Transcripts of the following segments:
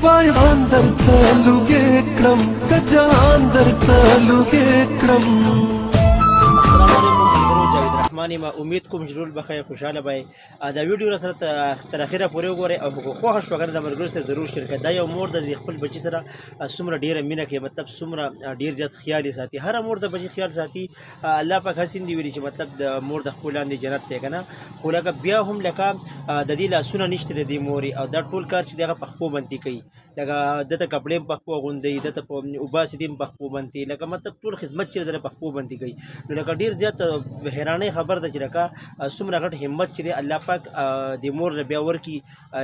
وای اندر تعلق کرم کجان در تعلق کرم. السلام علیکم، جاوید رحمان ما امید کوم جوړ بخیر خوشاله بای. دا ویډیو را سره تر اخره پورې وګورئ او خوښ شو اگر د مرګ سره ضرور شریک. دا یو مور د خپل بچی سره څومره ډیره مینه کوي، مطلب څومره ډیر زیات خیال ساتي. هر مور د بچی خیال ساتي. الله پاک حسین دی ویلي چې مطلب د مور د خپل لاندې جنت دی کنه. خو لکه بیا هم لکه د دې لاسونه نشته د دې موري او دا ټول کار چې دغه په خپل باندې کوي. لکه دته کپڑے په خپل غوندي، دته په وباسي دیم په خپل باندې، لکه مطلب ټول خدمت چې د په خپل باندې کوي. نو لکه ډیر زیات حیرانه خبر ده چې لکه څومره غټ همت چې الله پاک د مور بیا ورکی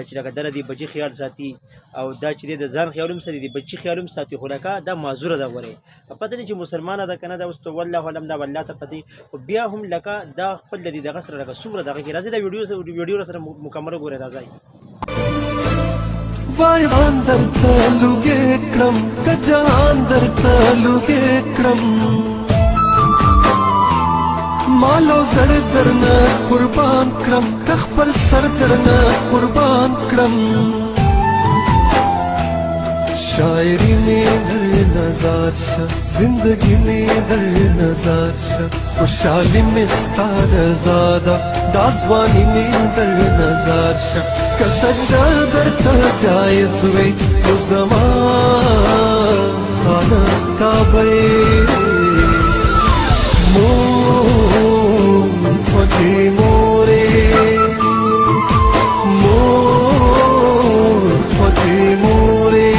چې لکه در دې بچی خیال ساتي او دا چې د ځان خیالوم ساتي، د بچی خیالوم ساتي. خو لکه دا معذور ده وره پته نه چې مسلمانه ده کنه. دا اوس والله علم دا والله ته پته. بیا هم لکه دا خپل د دغه سره لکه څومره دغه کې راځي. دا ویډیو سره مکمل ګوره راځي. وای اندر تعلق کرم کجان در تعلق کرم. مالو زر درنا قربان کرم کخپل سر درنا قربان کرم. شاعری میں در نظر شا، زندگی میں در نظر شا، خوشحالی میں ستار زادہ، دازوانی میں در نظر شا. که سجدہ در تا جائز وی تو زمان خانہ کعبے مون فکی مورے مون فکی مورے.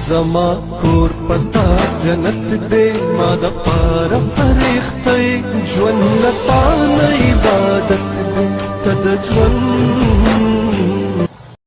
زما کور پتا جنت دے ما دا پارا فرښتې ژوند لپاره عبادت دے تد ژوند